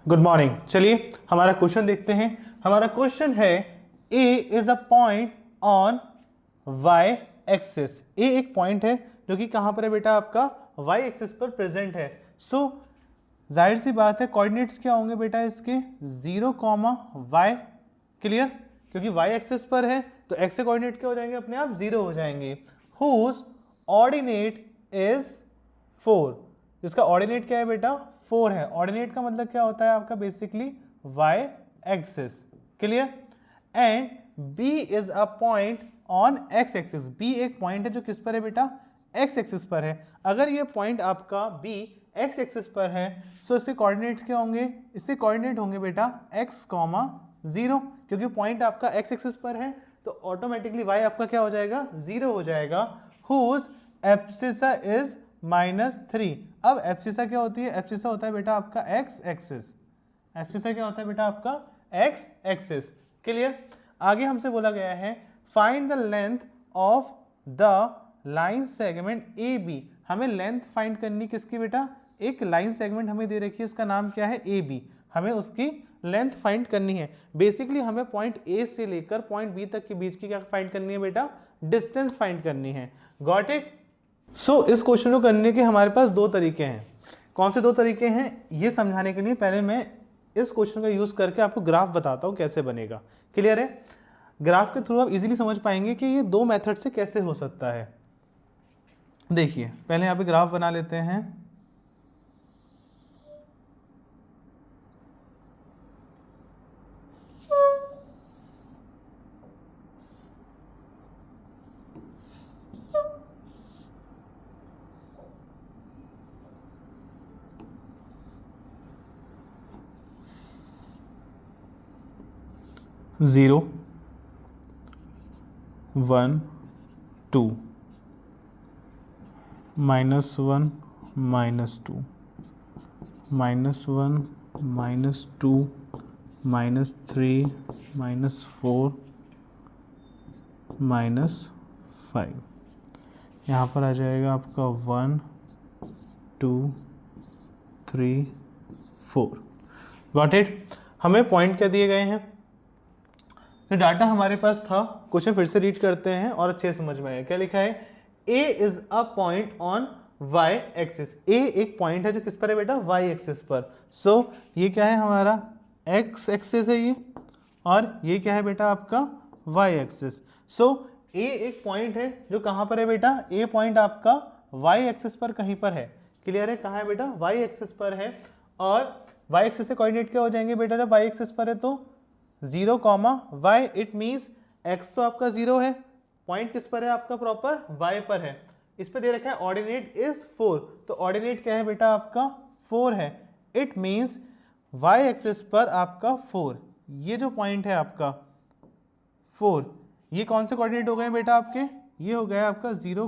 Good morning. चलिए हमारा question देखते हैं। हमारा क्वेश्चन है A is a point on Y axis. A एक पॉइंट है जो कि कहां पर है बेटा, आपका वाई एक्सिस पर प्रेजेंट है। सो जाहिर सी बात है कोऑर्डिनेट्स क्या होंगे बेटा इसके 0, y। क्लियर, क्योंकि y एक्सिस पर है तो x के कोऑर्डिनेट क्या हो जाएंगे, अपने आप 0 हो जाएंगे। Whose ordinate is 4। इसका ऑर्डिनेट क्या है बेटा, 4 है। ऑर्डिनेट का मतलब क्या होता है आपका, basically y axis. Clear. And b is a point on x axis. b एक पॉइंट है जो किस पर है बेटा, x एक्सिस पर है। अगर ये पॉइंट आपका b x एक्सिस पर है तो इसके कोऑर्डिनेट क्या होंगे, इसके कोऑर्डिनेट होंगे बेटा x, 0, क्योंकि पॉइंट आपका x एक्सिस पर है तो ऑटोमेटिकली y आपका क्या हो जाएगा, 0 हो जाएगा। Whose abscissa is -3। अब एब्सिसा क्या होती है, एब्सिसा होता है बेटा आपका x एक्सिस। एब्सिसा क्या होता है बेटा आपका x एक्सिस। क्लियर। आगे हमसे बोला गया है find the length of the line segment A B. हमें लेंथ फाइंड करनी किसकी बेटा, एक लाइन सेगमेंट हमें दे रखी है, इसका नाम क्या है ए बी। हमें उसकी लेंथ फाइंड करनी है। बेसिकली हमें पॉइंट ए से लेकर पॉइंट बी तक के बीच की क्या फाइंड करनी है बेटा, डिस्टेंस फाइंड करनी है। Got it. सो इस क्वेश्चन को करने के हमारे पास दो तरीके हैं। कौन से दो तरीके हैं ये समझाने के लिए पहले मैं इस क्वेश्चन का यूज करके आपको ग्राफ बताता हूं कैसे बनेगा। क्लियर है। ग्राफ के थ्रू आप इजीली समझ पाएंगे कि ये दो मेथड से कैसे हो सकता है। देखिए पहले यहाँ पे ग्राफ बना लेते हैं। ज़ीरो, 1, 2, -1, -2, -1, -2, -3, -4, -5। यहाँ पर आ जाएगा आपका 1, 2, 3, 4। Got it. हमें पॉइंट क्या दिए गए हैं, तो डाटा हमारे पास था। क्वेश्चन फिर से रीड करते हैं और अच्छे समझ में आए। क्या लिखा है, A is a point on Y axis. A एक पॉइंट है जो किस पर है बेटा, वाई एक्सिस पर। सो ये क्या है हमारा एक्स एक्सिस है ये, और ये क्या है बेटा आपका वाई एक्सिस। सो ए एक पॉइंट है जो कहाँ पर है बेटा, ए पॉइंट आपका वाई एक्सिस पर कहीं पर है। क्लियर है, कहाँ है बेटा, वाई एक्सिस पर है। और वाई एक्सिस से कोऑर्डिनेट क्या हो जाएंगे बेटा, जब वाई एक्सिस पर है तो 0, y। इट मीन्स x तो आपका 0 है, पॉइंट किस पर है आपका, प्रॉपर y पर है। इस पे दे रखा है ऑर्डिनेट इज 4, तो ऑर्डिनेट क्या है बेटा आपका 4 है। इट मीन्स y एक्सिस पर आपका 4, ये जो पॉइंट है आपका 4, ये कौन से कोऑर्डिनेट हो गए बेटा आपके, ये हो गया आपका 0,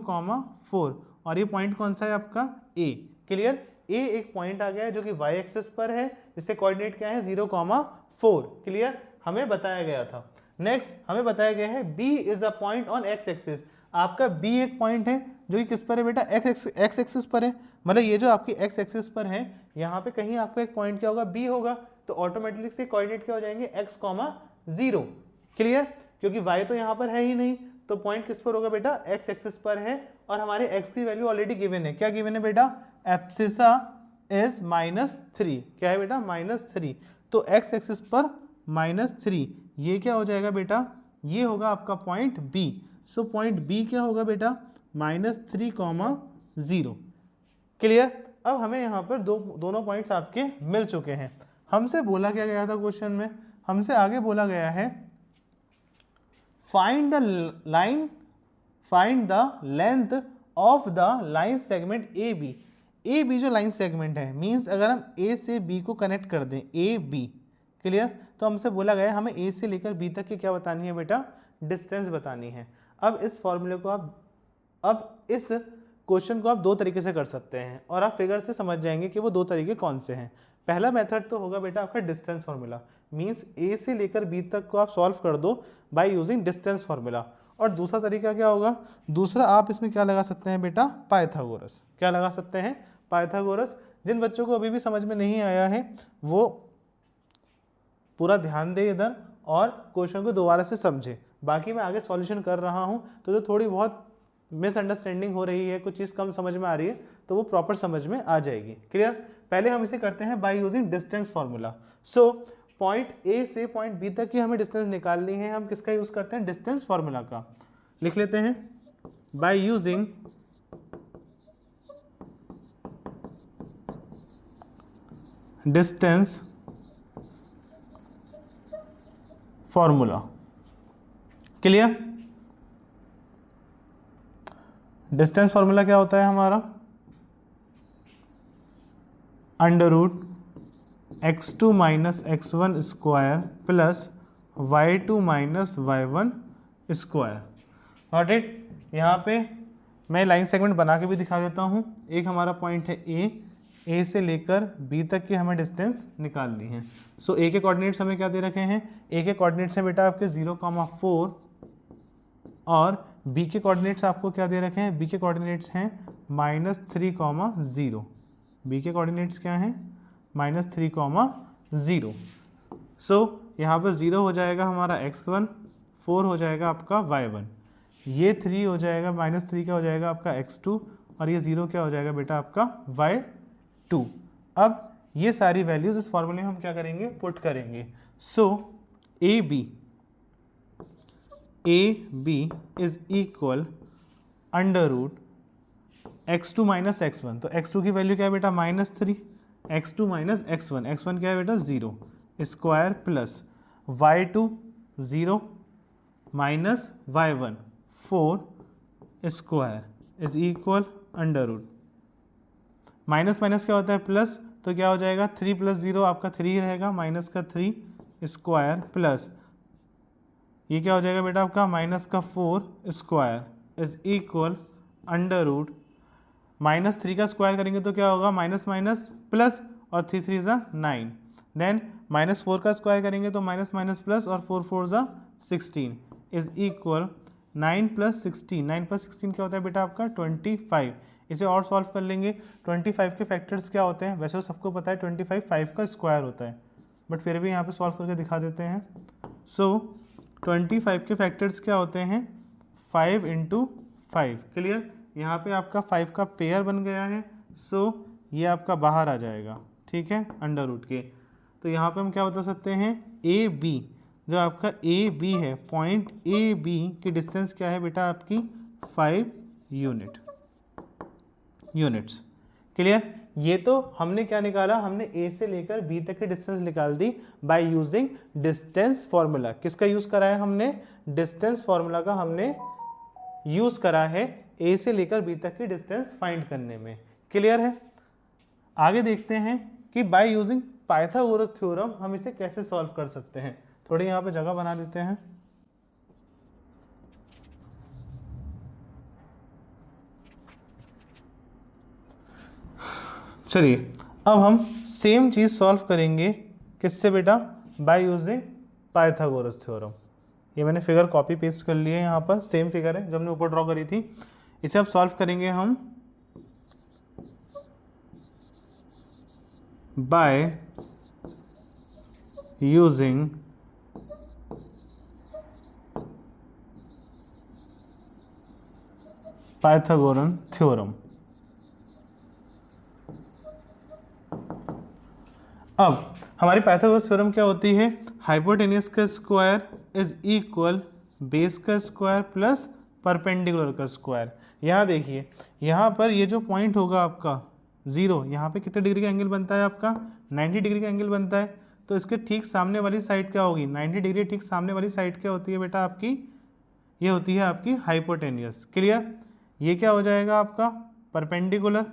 4। और ये पॉइंट कौन सा है आपका a। क्लियर। a एक पॉइंट आ गया है जो कि y एक्सिस पर है, इससे कोऑर्डिनेट क्या है 0, 4। क्लियर, हमें बताया गया था। नेक्स्ट हमें बताया गया है b is a point on x axis. आपका b एक पॉइंट है जो कि किस पर है बेटा, x एक्सिस पर है। मतलब ये जो आपकी x एक्सिस पर है, यहाँ पे कहीं आपका एक पॉइंट क्या होगा, b होगा, तो ऑटोमेटिकली से कोऑर्डिनेट क्या हो जाएंगे x, 0। क्लियर, क्योंकि y तो यहाँ पर है ही नहीं, तो पॉइंट किस पर होगा बेटा, x एक्सिस पर है। और हमारे x की वैल्यू ऑलरेडी गिवन है। क्या गिवन है बेटा, एब्सिसा इज -3। क्या है बेटा, -3। तो x एक्सिस पर -3, ये क्या हो जाएगा बेटा, ये होगा आपका point B। So point B क्या होगा बेटा, -3, 0। क्लियर। अब हमें यहाँ पर दोनों पॉइंट्स आपके मिल चुके हैं। हमसे बोला क्या गया था क्वेश्चन में, हमसे आगे बोला गया है find the length of the line segment A B. A B जो लाइन सेगमेंट है, मीन्स अगर हम ए से बी को कनेक्ट कर दें, ए बी। क्लियर, तो हमसे बोला गया हमें ए से लेकर बी तक की क्या बतानी है बेटा, डिस्टेंस बतानी है। अब इस फॉर्मूले को अब इस क्वेश्चन को आप दो तरीके से कर सकते हैं, और आप फिगर से समझ जाएंगे कि वो दो तरीके कौन से हैं। पहला मेथड तो होगा बेटा आपका डिस्टेंस फार्मूला, मीन्स ए से लेकर बी तक को आप सॉल्व कर दो बाय यूजिंग डिस्टेंस फार्मूला। और दूसरा तरीका क्या होगा, दूसरा आप इसमें क्या लगा सकते हैं बेटा, पाइथागोरस। क्या लगा सकते हैं, पाइथागोरस। जिन बच्चों को अभी भी समझ में नहीं आया है वो पूरा ध्यान दे इधर और क्वेश्चन को दोबारा से समझे। बाकी मैं आगे सॉल्यूशन कर रहा हूँ, तो थोड़ी बहुत मिसअंडरस्टैंडिंग हो रही है, कुछ चीज़ कम समझ में आ रही है, तो वो प्रॉपर समझ में आ जाएगी। क्लियर? पहले हम इसे करते हैं by using distance formula. So point A से पॉइंट बी तक की हमें डिस्टेंस निकालनी है। हम किसका यूज करते हैं? डिस्टेंस फार्मूला का। लिख लेते हैं by using distance formula. Clear? Distance formula क्या होता है हमारा? Under root x2 minus x1 square plus y2 minus y1 square. Not it? यहाँ पे मैं लाइन सेगमेंट बना के भी दिखा देता हूँ। एक हमारा पॉइंट है ए से लेकर बी तक की हमें डिस्टेंस निकालनी है। सो ए के कोऑर्डिनेट्स हमें क्या दे रखे हैं? ए के कोऑर्डिनेट्स हैं बेटा आपके 0,4 और बी के कोऑर्डिनेट्स आपको क्या दे रखे हैं? बी के कोऑर्डिनेट्स हैं -3,0। बी के कोऑर्डिनेट्स क्या हैं? -3,0। सो यहाँ पर 0 हो जाएगा हमारा x1, 4 हो जाएगा आपका y1, ये 3 हो जाएगा, -3 क्या हो जाएगा आपका x2 और ये 0 क्या हो जाएगा बेटा आपका y2। अब ये सारी वैल्यूज इस फॉर्मूले में हम क्या करेंगे? पुट करेंगे। So A B is equal under root x2 minus x1। तो x2 की वैल्यू क्या है बेटा? -3, x2 माइनस x1 क्या है बेटा? 0 square plus y2 0 minus y1 4 square is equal under root minus minus क्या होता है? प्लस, तो क्या हो जाएगा? 3 प्लस 0 आपका 3 ही रहेगा, माइनस का 3 स्क्वायर प्लस ये क्या हो जाएगा बेटा आपका? माइनस का 4 square is equal under root -3 का स्क्वायर करेंगे तो क्या होगा? माइनस माइनस प्लस और 3 3 ज़ा 9, देन -4 का स्क्वायर करेंगे तो माइनस माइनस प्लस और 4 4 ज़ा 16 इज इक्वल 9 प्लस 16। 9 प्लस 16 क्या होता है बेटा आपका? 25। इसे और सॉल्व कर लेंगे। 25 के फैक्टर्स क्या होते हैं? वैसे तो सबको पता है 25 5 का स्क्वायर होता है, बट फिर भी यहाँ पे सॉल्व करके दिखा देते हैं। सो 25 के फैक्टर्स क्या होते हैं? 5 × 5। क्लियर? यहाँ पे आपका 5 का पेयर बन गया है। सो ये आपका बाहर आ जाएगा, ठीक है, अंडर रूट के। तो यहाँ पे हम क्या बता सकते हैं? ए बी, जो आपका ए बी है, पॉइंट ए बी की डिस्टेंस क्या है बेटा आपकी? 5 यूनिट्स। क्लियर? ये तो हमने क्या निकाला? हमने ए से लेकर बी तक की डिस्टेंस निकाल दी बाय यूजिंग डिस्टेंस फॉर्मूला। किसका यूज करा है हमने? डिस्टेंस फॉर्मूला का हमने यूज करा है ए से लेकर बी तक की डिस्टेंस फाइंड करने में। क्लियर है? आगे देखते हैं कि बाय यूजिंग पाइथागोरस थ्योरम हम इसे कैसे सॉल्व कर सकते हैं। थोड़ी यहाँ पे जगह बना देते हैं। चलिए अब हम सेम चीज सॉल्व करेंगे किससे बेटा? By using Pythagoras theorem. ये मैंने फिगर कॉपी पेस्ट कर लिए, यहाँ पर सेम फिगर है जो हमने ऊपर ड्रॉ करी थी। इसे अब सॉल्व करेंगे हम बाय यूजिंग पाइथागोरन थ्योरम। अब हमारी पाइथागोरस थ्योरम क्या होती है? हाइपोटेन्यूस का स्क्वायर इज इक्वल बेस का स्क्वायर प्लस परपेंडिकुलर का स्क्वायर। यहाँ देखिए, यहाँ पर ये जो पॉइंट होगा आपका 0, यहाँ पे कितने डिग्री का एंगल बनता है आपका? 90 डिग्री का एंगल बनता है। तो इसके ठीक सामने वाली साइड क्या होगी? 90 डिग्री ठीक सामने वाली साइड क्या होती है बेटा आपकी? ये होती है आपकी हाइपोटेन्यूस। क्लियर? ये क्या हो जाएगा आपका? परपेंडिकुलर,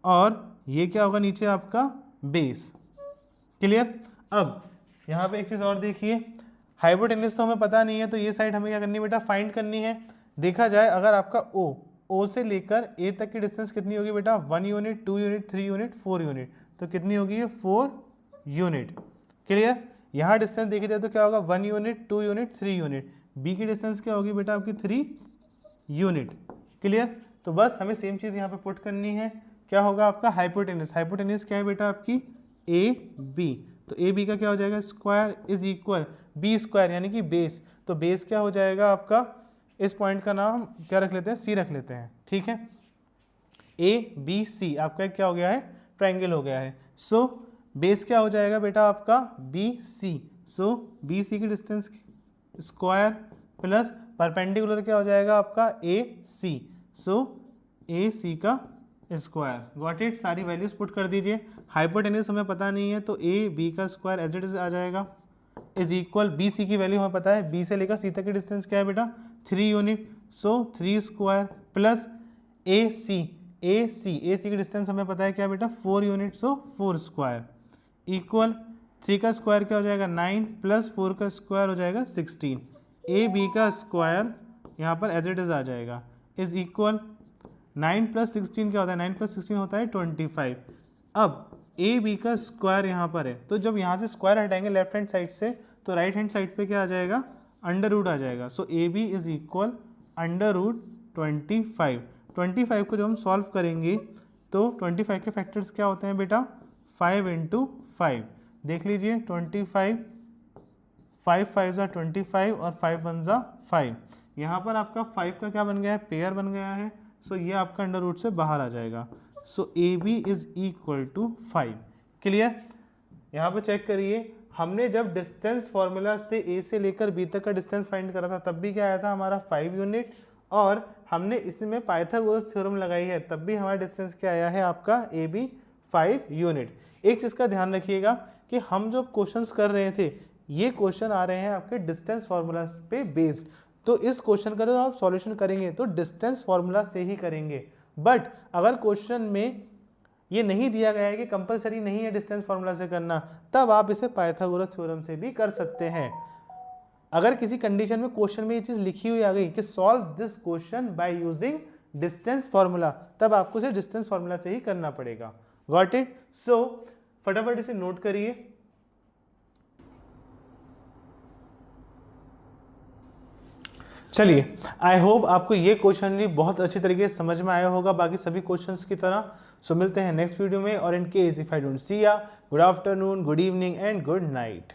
और ये क्या होगा नीचे आपका? बेस। क्लियर? अब यहाँ पे एक चीज़ और देखिए, हाइपोटेन्यूस तो हमें पता नहीं है, तो ये साइड हमें क्या करनी है बेटा? फाइंड करनी है। देखा जाए अगर आपका ओ से लेकर ए तक की डिस्टेंस कितनी होगी बेटा? 1 यूनिट, 2 यूनिट, 3 यूनिट, 4 यूनिट। तो कितनी होगी ये? 4 यूनिट। क्लियर? यहाँ डिस्टेंस देखी जाए तो क्या होगा? 1 यूनिट, 2 यूनिट, 3 यूनिट। बी की डिस्टेंस क्या होगी बेटा आपकी? 3 यूनिट। क्लियर? तो बस हमें सेम चीज़ यहाँ पे पुट करनी है। क्या होगा आपका? हाइपोटेन्यूस। हाइपोटेन्यूस क्या है बेटा आपकी? A B. तो ए बी का क्या हो जाएगा square is equal B square यानी कि बेस, तो बेस क्या हो जाएगा आपका, इस पॉइंट का नाम क्या रख लेते हैं, सी रख लेते हैं, ठीक है। ए बी सी आपका क्या हो गया है, ट्रायंगल हो गया है। सो बेस क्या हो जाएगा बेटा आपका बी सी, सो बी सी की डिस्टेंस स्क्वायर प्लस परपेंडिकुलर क्या हो जाएगा आपका ए सी, सो ए सी का स्क्वायर। गॉट इट, सारी वैल्यूज पुट कर दीजिए। हाइपोटेन्यूज हमें पता नहीं है तो ए बी का स्क्वायर एज इट इज आ जाएगा इज इक्वल बी सी की वैल्यू हमें पता है, बी से लेकर सी तक की डिस्टेंस क्या है बेटा 3 यूनिट, सो 3 स्क्वायर प्लस ए सी की डिस्टेंस हमें पता है क्या बेटा 4 यूनिट, सो 4 स्क्वायर इक्वल 3 का स्क्वायर क्या हो जाएगा 9 प्लस 4 का स्क्वायर हो जाएगा 16। ए बी का स्क्वायर यहाँ पर एज इट इज आ जाएगा इज इक्वल 9 प्लस 16 क्या होता है, 9 प्लस 16 होता है 25। अब ए बी का स्क्वायर यहाँ पर है, तो जब यहाँ से स्क्वायर हटाएंगे लेफ्ट हैंड साइड से तो राइट हैंड साइड पे क्या आ जाएगा, अंडर रूट आ जाएगा। So A B is equal under root 25। 25 को जब हम सॉल्व करेंगे तो 25 के फैक्टर्स क्या होते हैं बेटा 5 इंटू 5, देख लीजिए 25, 5 5 ज़ा 25 और 5 1 ज़ा 5। यहाँ पर आपका 5 का क्या बन गया है, पेयर बन गया है, सो ये आपका अंडर रूट से बाहर आ जाएगा। So A B is equal to 5। Clear, यहाँ पर चेक करिए, हमने जब डिस्टेंस फॉर्मूला से ए से लेकर बी तक का डिस्टेंस फाइंड करा था तब भी क्या आया था हमारा 5 यूनिट, और हमने इसमें पाइथागोरस थ्योरम लगाई है तब भी हमारा डिस्टेंस क्या आया है आपका ए बी 5 यूनिट। एक चीज़ का ध्यान रखिएगा कि हम जो क्वेश्चंस कर रहे थे ये क्वेश्चन आ रहे हैं आपके डिस्टेंस फार्मूला पे बेस्ड, तो इस क्वेश्चन का जो आप सॉल्यूशन करेंगे तो डिस्टेंस फार्मूला से ही करेंगे। बट अगर क्वेश्चन में ये नहीं दिया गया है कि कंपलसरी नहीं है डिस्टेंस फार्मूला से करना, तब आप इसे पाइथागोरस थ्योरम से भी कर सकते हैं। अगर किसी कंडीशन में क्वेश्चन में ये चीज़ लिखी हुई आ गई कि solve this question by using distance formula, तब आपको इसे डिस्टेंस फार्मूला से ही करना पड़ेगा। गॉट इट, सो फटाफट इसे नोट करिए। चलिए, आई होप आपको ये क्वेश्चन भी बहुत अच्छी तरीके से समझ में आया होगा बाकी सभी क्वेश्चंस की तरह। सो मिलते हैं नेक्स्ट वीडियो में, और in case if I don't see ya, good afternoon, good evening and good night.